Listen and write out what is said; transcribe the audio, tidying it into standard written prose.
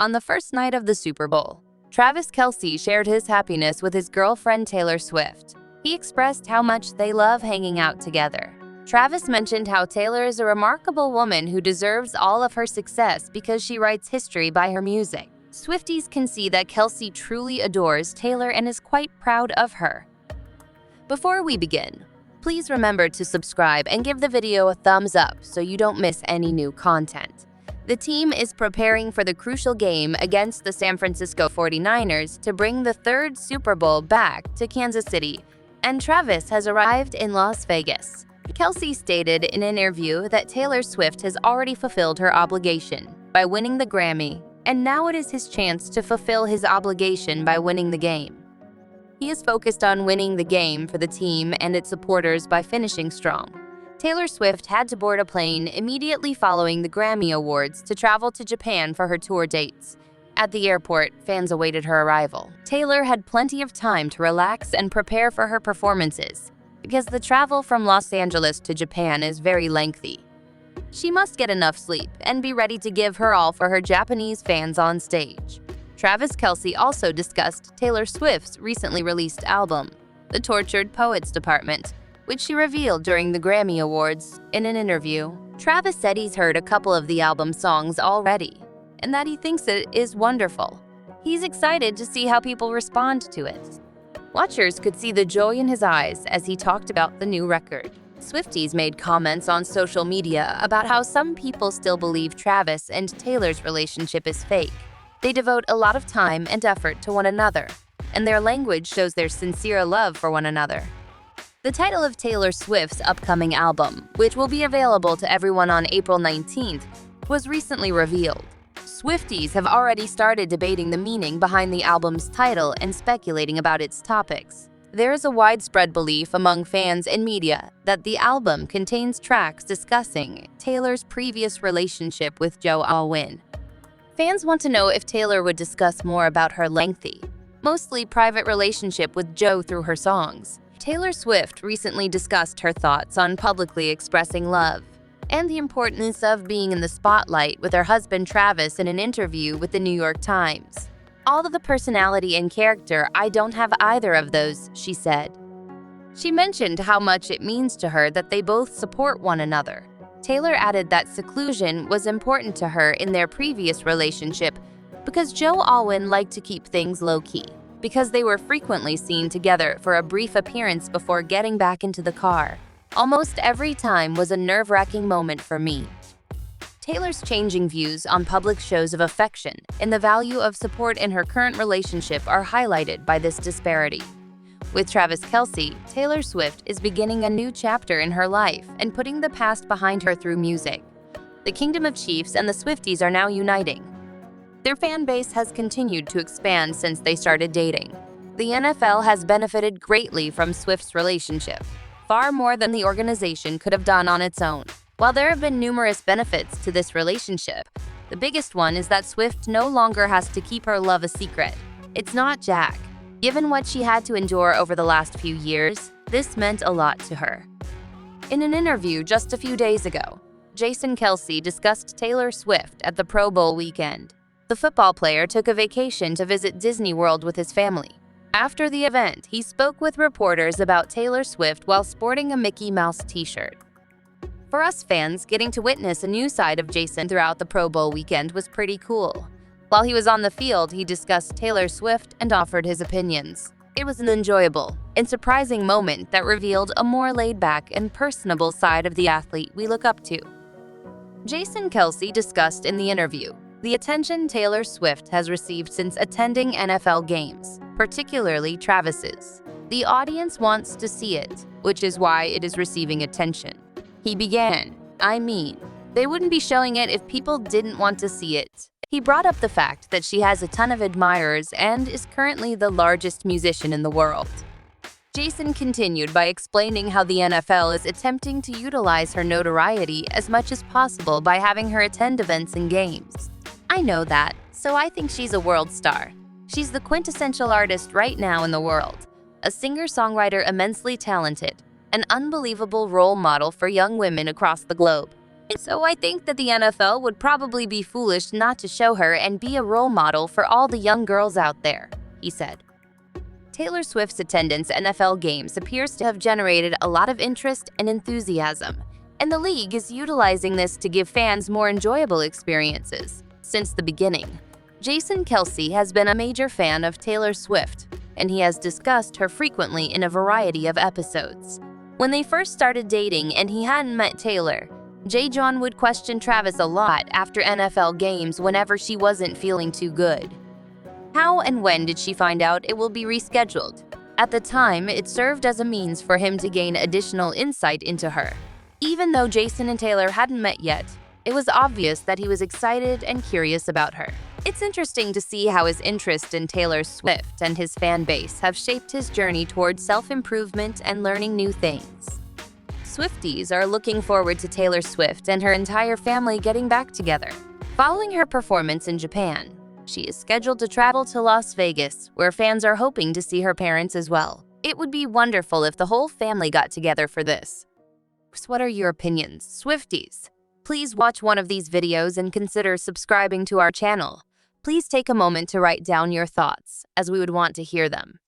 On the first night of the Super Bowl, Travis Kelce shared his happiness with his girlfriend Taylor Swift. He expressed how much they love hanging out together. Travis mentioned how Taylor is a remarkable woman who deserves all of her success because she writes history by her music. Swifties can see that Kelce truly adores Taylor and is quite proud of her. Before we begin, please remember to subscribe and give the video a thumbs up so you don't miss any new content. The team is preparing for the crucial game against the San Francisco 49ers to bring the third Super Bowl back to Kansas City, and Travis has arrived in Las Vegas. Kelce stated in an interview that Taylor Swift has already fulfilled her obligation by winning the Grammy, and now it is his chance to fulfill his obligation by winning the game. He is focused on winning the game for the team and its supporters by finishing strong. Taylor Swift had to board a plane immediately following the Grammy Awards to travel to Japan for her tour dates. At the airport, fans awaited her arrival. Taylor had plenty of time to relax and prepare for her performances, because the travel from Los Angeles to Japan is very lengthy. She must get enough sleep and be ready to give her all for her Japanese fans on stage. Travis Kelce also discussed Taylor Swift's recently released album, The Tortured Poets Department, which she revealed during the Grammy Awards in an interview. Travis said he's heard a couple of the album's songs already, and that he thinks it is wonderful. He's excited to see how people respond to it. Watchers could see the joy in his eyes as he talked about the new record. Swifties made comments on social media about how some people still believe Travis and Taylor's relationship is fake. They devote a lot of time and effort to one another, and their language shows their sincere love for one another. The title of Taylor Swift's upcoming album, which will be available to everyone on April 19th, was recently revealed. Swifties have already started debating the meaning behind the album's title and speculating about its topics. There is a widespread belief among fans and media that the album contains tracks discussing Taylor's previous relationship with Joe Alwyn. Fans want to know if Taylor would discuss more about her lengthy, mostly private relationship with Joe through her songs. Taylor Swift recently discussed her thoughts on publicly expressing love and the importance of being in the spotlight with her husband Travis in an interview with the New York Times. "All of the personality and character, I don't have either of those," she said. She mentioned how much it means to her that they both support one another. Taylor added that seclusion was important to her in their previous relationship because Joe Alwyn liked to keep things low-key, because they were frequently seen together for a brief appearance before getting back into the car. "Almost every time was a nerve-wracking moment for me." Taylor's changing views on public shows of affection and the value of support in her current relationship are highlighted by this disparity. With Travis Kelce, Taylor Swift is beginning a new chapter in her life and putting the past behind her through music. The Kingdom of Chiefs and the Swifties are now uniting. Their fan base has continued to expand since they started dating. The NFL has benefited greatly from Swift's relationship, far more than the organization could have done on its own. While there have been numerous benefits to this relationship, the biggest one is that Swift no longer has to keep her love a secret. It's not Jack. Given what she had to endure over the last few years, this meant a lot to her. In an interview just a few days ago, Jason Kelce discussed Taylor Swift at the Pro Bowl weekend. The football player took a vacation to visit Disney World with his family. After the event, he spoke with reporters about Taylor Swift while sporting a Mickey Mouse t-shirt. For us fans, getting to witness a new side of Jason throughout the Pro Bowl weekend was pretty cool. While he was on the field, he discussed Taylor Swift and offered his opinions. It was an enjoyable and surprising moment that revealed a more laid-back and personable side of the athlete we look up to. Jason Kelce discussed in the interview the attention Taylor Swift has received since attending NFL games, particularly Travis's. "The audience wants to see it, which is why it is receiving attention." He began, they wouldn't be showing it if people didn't want to see it." He brought up the fact that she has a ton of admirers and is currently the largest musician in the world. Jason continued by explaining how the NFL is attempting to utilize her notoriety as much as possible by having her attend events and games. "I know that, so I think she's a world star. She's the quintessential artist right now in the world, a singer-songwriter immensely talented, an unbelievable role model for young women across the globe. So I think that the NFL would probably be foolish not to show her and be a role model for all the young girls out there, he said. Taylor Swift's attendance at NFL games appears to have generated a lot of interest and enthusiasm, and the league is utilizing this to give fans more enjoyable experiences. Since the beginning, Jason Kelce has been a major fan of Taylor Swift, and he has discussed her frequently in a variety of episodes. When they first started dating and he hadn't met Taylor, J. John would question Travis a lot after NFL games whenever she wasn't feeling too good. How and when did she find out it will be rescheduled? At the time, it served as a means for him to gain additional insight into her. Even though Jason and Taylor hadn't met yet, it was obvious that he was excited and curious about her. It's interesting to see how his interest in Taylor Swift and his fan base have shaped his journey towards self-improvement and learning new things. Swifties are looking forward to Taylor Swift and her entire family getting back together. Following her performance in Japan, she is scheduled to travel to Las Vegas, where fans are hoping to see her parents as well. It would be wonderful if the whole family got together for this. So what are your opinions, Swifties? Please watch one of these videos and consider subscribing to our channel. Please take a moment to write down your thoughts, as we would want to hear them.